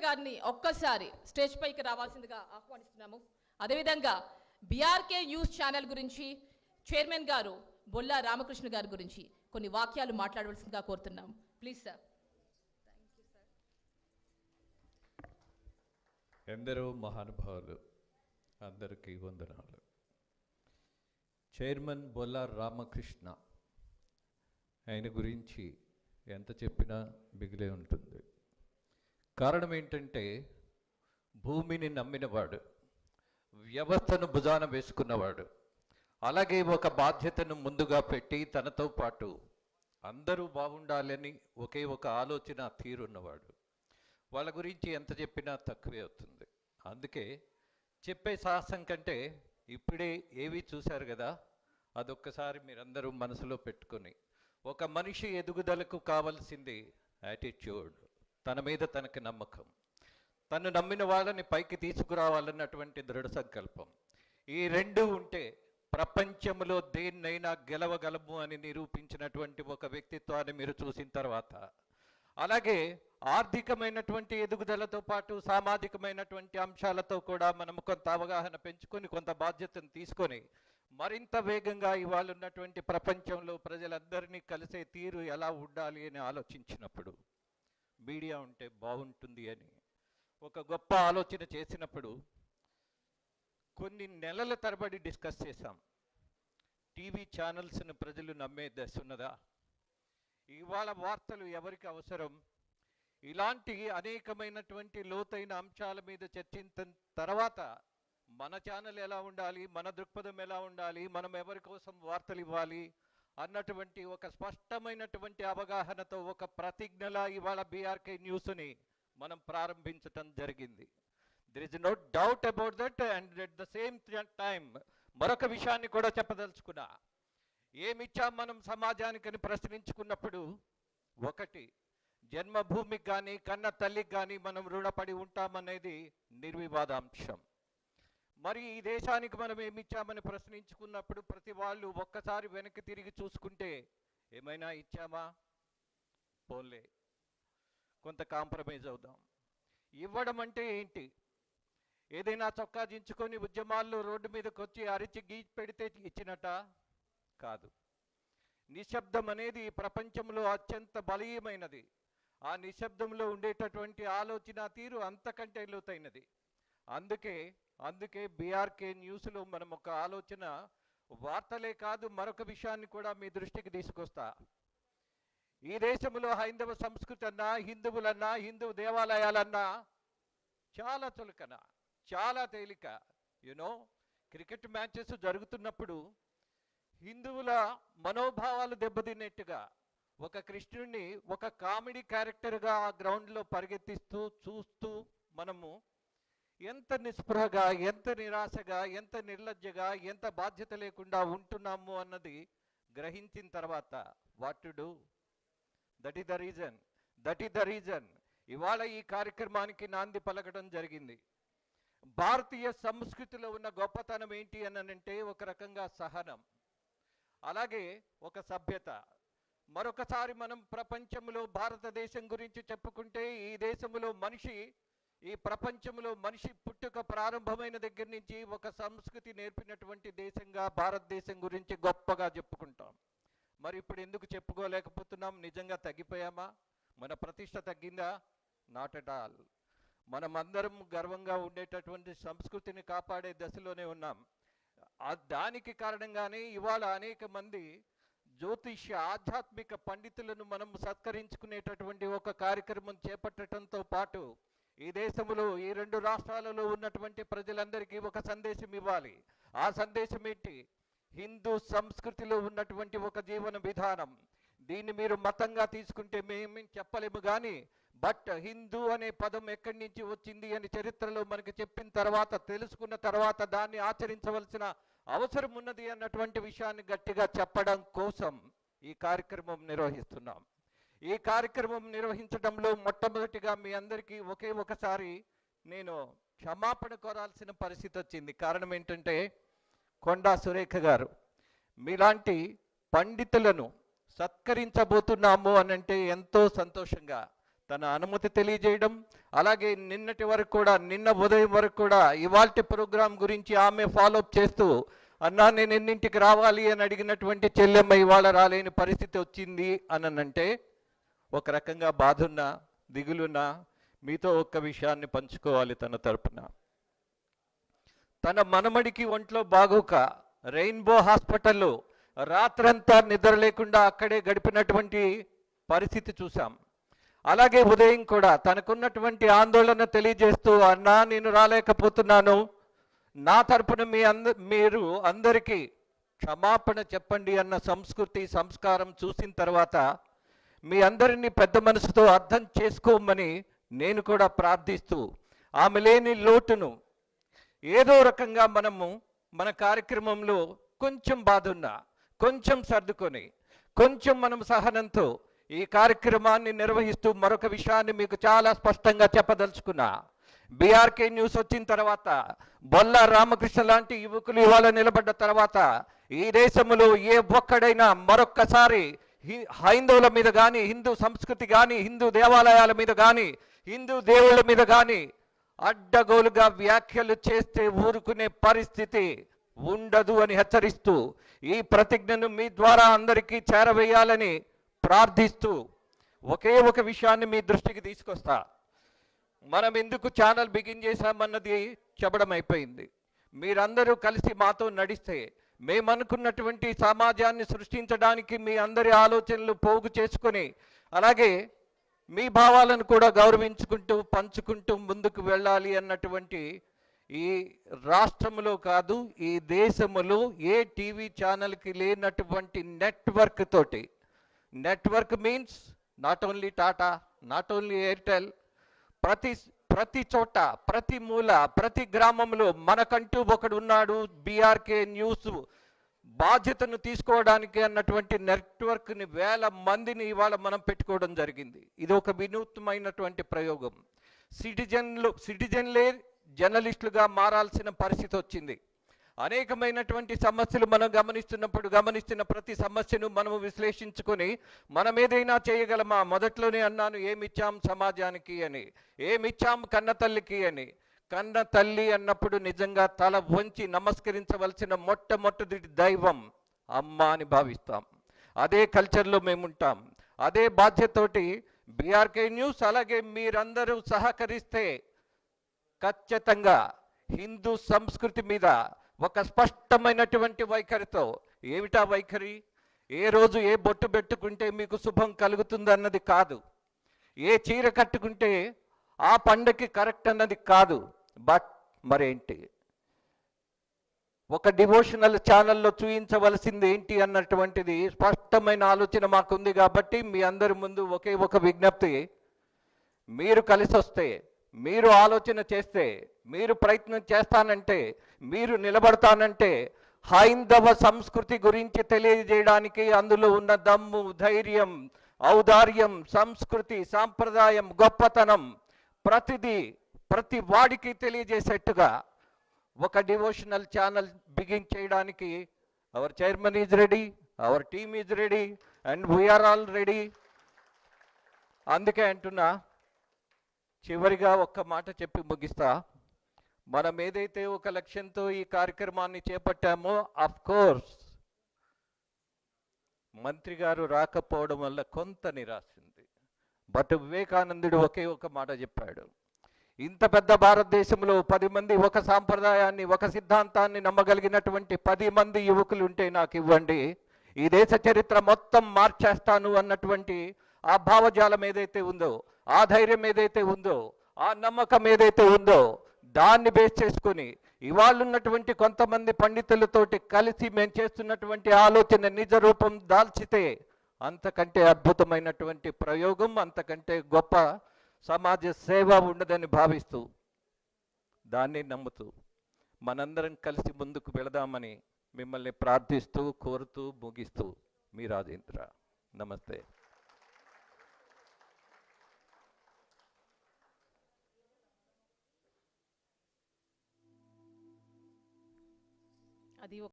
గారిని ఒక్కసారి స్టేజ్ పైకి రావాల్సిందిగా ఆహ్వానిస్తున్నాము. అదేవిధంగా బీఆర్కే న్యూస్ ఛానల్ గురించి చైర్మన్ గారు బొల్లా రామకృష్ణ గారి గురించి కొన్ని వాక్యాలు మాట్లాడవలసిందిగా కోరుతున్నాం. Please sir. ఎందరో మహానుభావులు, అందరికీ వందనాలు. చైర్మన్ బొల్లా రామకృష్ణ, ఆయన గురించి ఎంత చెప్పినా మిగిలే ఉంటుంది. కారణం ఏంటంటే, భూమిని నమ్మినవాడు, వ్యవస్థను భుజాన వేసుకున్నవాడు, అలాగే ఒక బాధ్యతను ముందుగా పెట్టి తనతో పాటు అందరూ బాగుండాలని ఒకే ఒక ఆలోచన తీరున్నవాడు. వాళ్ళ గురించి ఎంత చెప్పినా తక్కువే అవుతుంది. అందుకే చెప్పే సాహసం కంటే ఇప్పుడే ఏవి చూశారు కదా, అదొక్కసారి మీరందరూ మనసులో పెట్టుకొని, ఒక మనిషి ఎదుగుదలకు కావలసింది యాటిట్యూడ్, తన మీద తనకి నమ్మకం, తను నమ్మిన వాళ్ళని పైకి తీసుకురావాలన్నటువంటి దృఢ సంకల్పం. ఈ రెండు ఉంటే ప్రపంచంలో దేన్నైనా గెలవగలము అని నిరూపించినటువంటి ఒక వ్యక్తిత్వాన్ని మీరు చూసిన తర్వాత, అలాగే ఆర్థికమైనటువంటి ఎదుగుదలతో పాటు సామాజికమైనటువంటి అంశాలతో కూడా మనం కొంత అవగాహన పెంచుకొని కొంత బాధ్యతను తీసుకొని మరింత వేగంగా ఇవాళ ఉన్నటువంటి ప్రపంచంలో ప్రజలందరినీ కలిసే తీరు ఎలా ఉండాలి అని ఆలోచించినప్పుడు, మీడియా ఉంటే బాగుంటుంది అని ఒక గొప్ప ఆలోచన చేసినప్పుడు కొన్ని నెలల తరబడి డిస్కస్ చేశాం. టీవీ ఛానల్స్ను ప్రజలు నమ్మే దశ ఉన్నదా? ఇవాళ వార్తలు ఎవరికి అవసరం? ఇలాంటి అనేకమైనటువంటి లోతైన అంశాల మీద చర్చించిన తర్వాత మన ఛానల్ ఎలా ఉండాలి, మన దృక్పథం ఎలా ఉండాలి, మనం ఎవరి కోసం వార్తలు ఇవ్వాలి అన్నటువంటి ఒక స్పష్టమైనటువంటి అవగాహనతో ఒక ప్రతిజ్ఞలా ఇవాళ బీఆర్కే న్యూస్ని మనం ప్రారంభించటం జరిగింది. There is no doubt about that. And at the same time మరొక విషయాన్ని కూడా చెప్పదలుచుకున్నా. ఏమిచ్చాం మనం సమాజానికని ప్రశ్నించుకున్నప్పుడు, ఒకటి, జన్మభూమికి కానీ కన్న తల్లికి కానీ మనం రుణపడి ఉంటామనేది నిర్వివాదాంశం. మరి ఈ దేశానికి మనం ఏమిచ్చామని ప్రశ్నించుకున్నప్పుడు ప్రతి వాళ్ళు ఒక్కసారి వెనక్కి తిరిగి చూసుకుంటే ఏమైనా ఇచ్చామా? పోన్లే, కొంత కాంప్రమైజ్ అవుదాం. ఇవ్వడం అంటే ఏంటి? ఏదైనా చొక్కా దించుకొని ఉద్యమాల్లో రోడ్డు మీదకి వచ్చి అరిచి గీచి పెడితే ఇచ్చినట్ట కాదు. నిశ్శబ్దం అనేది ప్రపంచంలో అత్యంత బలీయమైనది. ఆ నిశ్శబ్దంలో ఉండేటటువంటి ఆలోచన తీరు అంతకంటే లోతైనది. అందుకే బీఆర్కే న్యూస్లో మనం ఒక ఆలోచన, వార్తలే కాదు మరొక విషయాన్ని కూడా మీ దృష్టికి తీసుకొస్తా. ఈ దేశంలో హైందవ సంస్కృతి అన్నా, హిందువులన్నా, హిందూ దేవాలయాలన్నా చాలా చులకన, చాలా తేలిక. క్రికెట్ మ్యాచెస్ జరుగుతున్నప్పుడు హిందువుల మనోభావాలు దెబ్బతిన్నట్టుగా ఒక కృష్ణుడిని ఒక కామెడీ క్యారెక్టర్గా ఆ గ్రౌండ్లో పరిగెత్తిస్తూ చూస్తూ మనము ఎంత నిస్పృహగా, ఎంత నిరాశగా, ఎంత నిర్లజ్జగా, ఎంత బాధ్యత లేకుండా ఉంటున్నాము అన్నది గ్రహించిన తర్వాత what to do? That is the reason ఇవాళ ఈ కార్యక్రమానికి నాంది పలకడం జరిగింది. భారతీయ సంస్కృతిలో ఉన్న గొప్పతనం ఏంటి అనంటే ఒక రకంగా సహనం, అలాగే ఒక సభ్యత. మరొకసారి మనం ప్రపంచంలో భారతదేశం గురించి చెప్పుకుంటే, ఈ దేశంలో మనిషి, ఈ ప్రపంచంలో మనిషి పుట్టుక ప్రారంభమైన దగ్గర నుంచి ఒక సంస్కృతి నేర్పినటువంటి దేశంగా భారతదేశం గురించి గొప్పగా చెప్పుకుంటాం. మరి ఇప్పుడు ఎందుకు చెప్పుకోలేకపోతున్నాం? నిజంగా తగ్గిపోయామా? మన ప్రతిష్ట తగ్గిందా? Not at all. మనమందరం గర్వంగా ఉండేటటువంటి సంస్కృతిని కాపాడే దశలోనే ఉన్నాం. దానికి కారణంగానే ఇవాళ అనేక మంది జ్యోతిష్య ఆధ్యాత్మిక పండితులను మనం సత్కరించుకునేటటువంటి ఒక కార్యక్రమం చేపట్టడంతో పాటు ఈ దేశంలో ఈ రెండు రాష్ట్రాలలో ఉన్నటువంటి ప్రజలందరికీ ఒక సందేశం ఇవ్వాలి. ఆ సందేశం ఏంటి? హిందూ సంస్కృతిలో ఉన్నటువంటి ఒక జీవన విధానం. దీన్ని మీరు మతంగా తీసుకుంటే మేమేం చెప్పలేము, కానీ బట్ హిందూ అనే పదం ఎక్కడి నుంచి వచ్చింది అని చరిత్రలో మనకి చెప్పిన తర్వాత, తెలుసుకున్న తర్వాత దాన్ని ఆచరించవలసిన అవసరం ఉన్నది అన్నటువంటి విషయాన్ని గట్టిగా చెప్పడం కోసం ఈ కార్యక్రమం నిర్వహిస్తున్నాం. ఈ కార్యక్రమం నిర్వహించడంలో మొట్టమొదటిగా మీ అందరికీ ఒకసారి నేను క్షమాపణ కోరాల్సిన పరిస్థితి వచ్చింది. కారణం ఏంటంటే, కొండా సురేఖ గారు మీలాంటి పండితులను సత్కరించబోతున్నాము అనంటే ఎంతో సంతోషంగా, తన అనుమతి తెలియజేయడం, అలాగే నిన్నటి వరకు కూడా, నిన్న ఉదయం వరకు కూడా ఇవాల్టి ప్రోగ్రాం గురించి ఆమె ఫాలోఅప్ చేస్తూ, అన్నా నేను ఎన్నింటికి రావాలి అని అడిగినటువంటి చెల్లెమ్మ ఇవాళ రాలేని పరిస్థితి వచ్చింది అనంటే ఒక రకంగా బాధున్నా దిగులున్నా మీతో ఒక్క విషయాన్ని పంచుకోవాలి. తన తరపున తన మనమడికి ఒంట్లో బాగోక రెయిన్బో హాస్పిటల్లో రాత్రంతా నిద్ర లేకుండా అక్కడే గడిపినటువంటి పరిస్థితి చూసాం. అలాగే ఉదయం కూడా తనకున్నటువంటి ఆందోళన తెలియజేస్తూ, అన్నా నేను రాలేకపోతున్నాను, నా తరపున మీరు అందరికీ క్షమాపణ చెప్పండి అన్న సంస్కృతి సంస్కారం చూసిన తర్వాత మీ అందరినీ పెద్ద మనసుతో అర్థం చేసుకోమని నేను కూడా ప్రార్థిస్తూ, ఆమె లేని లోటును ఏదో రకంగా మనము మన కార్యక్రమంలో కొంచెం బాధున్నా కొంచెం సర్దుకొని కొంచెం మనం సహనంతో ఈ కార్యక్రమాన్ని నిర్వహిస్తూ మరొక విషయాన్ని మీకు చాలా స్పష్టంగా చెప్పదలుచుకున్నా. బీఆర్కే న్యూస్ వచ్చిన తర్వాత, బొల్లా రామకృష్ణ లాంటి యువకులు ఇవాళ నిలబడ్డ తర్వాత ఈ దేశంలో ఏ ఒక్కడైనా మరొక్కసారి హైందవుల మీద కానీ, హిందూ సంస్కృతి కానీ, హిందూ దేవాలయాల మీద కానీ, హిందూ దేవుళ్ళ మీద కానీ అడ్డగోలుగా వ్యాఖ్యలు చేస్తే ఊరుకునే పరిస్థితి ఉండదు అని హెచ్చరిస్తూ ఈ ప్రతిజ్ఞను మీ ద్వారా అందరికీ చేరవేయాలని ప్రార్థిస్తూ ఒకే ఒక విషయాన్ని మీ దృష్టికి తీసుకొస్తా. మనం ఎందుకు ఛానల్ బిగిన్ చేశామన్నది చెప్పడం అయిపోయింది. మీరందరూ కలిసి మాతో నడిస్తే మేమనుకున్నటువంటి సమాజాన్ని సృష్టించడానికి మీ అందరి ఆలోచనలు పోగు చేసుకొని, అలాగే మీ భావాలను కూడా గౌరవించుకుంటూ పంచుకుంటూ ముందుకు వెళ్ళాలి అన్నటువంటి ఈ రాష్ట్రంలో కాదు ఈ దేశంలో ఏ టీవీ ఛానల్కి లేనటువంటి నెట్వర్క్ తోటి, network means not only Tata, not only Airtel, ప్రతి చోట, ప్రతి మూల, ప్రతి గ్రామంలో మనకంటూ ఒకడు ఉన్నాడు. బీఆర్కే న్యూస్ బాధ్యతను తీసుకోవడానికి అన్నటువంటి నెట్వర్క్ని వేల మందిని ఇవాళ మనం పెట్టుకోవడం జరిగింది. ఇది ఒక వినూత్నమైనటువంటి ప్రయోగం. సిటిజన్లే జర్నలిస్టులుగా మారాల్సిన పరిస్థితి వచ్చింది. అనేకమైనటువంటి సమస్యలు మనం గమనిస్తున్న ప్రతి సమస్యను మనము విశ్లేషించుకొని మనం ఏదైనా చేయగలమా? మొదట్లోనే అన్నాను, ఏమిచ్చాం సమాజానికి అని, ఏమిచ్చాం కన్న తల్లికి అని. కన్న తల్లి అన్నప్పుడు నిజంగా తల వంచి నమస్కరించవలసిన మొట్టమొదటి దైవం అమ్మ అని భావిస్తాం. అదే కల్చర్లో మేముంటాం. అదే బాధ్యతతోటి బీఆర్కే న్యూస్ అలాగే మీరందరూ సహకరిస్తే ఖచ్చితంగా హిందూ సంస్కృతి మీద ఒక స్పష్టమైనటువంటి వైఖరితో, ఏమిటా వైఖరి? ఏ రోజు ఏ బొట్టు పెట్టుకుంటే మీకు శుభం కలుగుతుందన్నది కాదు, ఏ చీర కట్టుకుంటే ఆ పండగకి కరెక్ట్ అన్నది కాదు. బట్ మరేంటి, ఒక డివోషనల్ ఛానల్లో చూయించవలసింది ఏంటి అన్నటువంటిది స్పష్టమైన ఆలోచన మాకుంది. కాబట్టి మీ అందరి ముందు ఒకే ఒక విజ్ఞప్తి, మీరు కలిసి వస్తే, మీరు ఆలోచన చేస్తే, మీరు ప్రయత్నం చేస్తానంటే, మీరు నిలబడతానంటే హైందవ సంస్కృతి గురించి తెలియజేయడానికి అందులో ఉన్న దమ్ము, ధైర్యం, ఔదార్యం, సంస్కృతి, సాంప్రదాయం, గొప్పతనం ప్రతిదీ ప్రతి వాడికి తెలియజేసేట్టుగా ఒక డివోషనల్ ఛానల్ బిగిన్ చేయడానికి our chairman is ready, our team is ready and we are all ready. అందుకే అంటున్నా, చివరిగా ఒక్క మాట చెప్పి ముగిస్తా. మనం ఏదైతే ఒక లక్ష్యంతో ఈ కార్యక్రమాన్ని చేపట్టామో, అఫ్ కోర్స్ మంత్రి గారు రాకపోవడం వల్ల కొంత నిరాశింది. బట్ వివేకానందుడు ఒకే ఒక మాట చెప్పాడు, ఇంత పెద్ద భారతదేశంలో 10 మంది ఒక సాంప్రదాయాన్ని, ఒక సిద్ధాంతాన్ని నమ్మగలిగినటువంటి 10 మంది యువకులు ఉంటే నాకు ఇవ్వండి, ఈ దేశ చరిత్ర మొత్తం మార్చేస్తాను అన్నటువంటి ఆ భావజాలం ఏదైతే ఉందో, ఆ ధైర్యం ఏదైతే ఉందో, ఆ నమ్మకం ఏదైతే ఉందో, దాన్ని బేస్ చేసుకుని ఇవాళ ఉన్నటువంటి కొంతమంది పండితులతోటి కలిసి మేము చేస్తున్నటువంటి ఆలోచన నిజ రూపం దాల్చితే అంతకంటే అద్భుతమైనటువంటి ప్రయోగం, అంతకంటే గొప్ప సమాజ సేవ ఉండదని భావిస్తూ, దాన్ని నమ్ముతూ మనందరం కలిసి ముందుకు వెళదామని మిమ్మల్ని ప్రార్థిస్తూ, కోరుతూ, ముగిస్తూ మీ రాజేంద్ర. నమస్తే. అది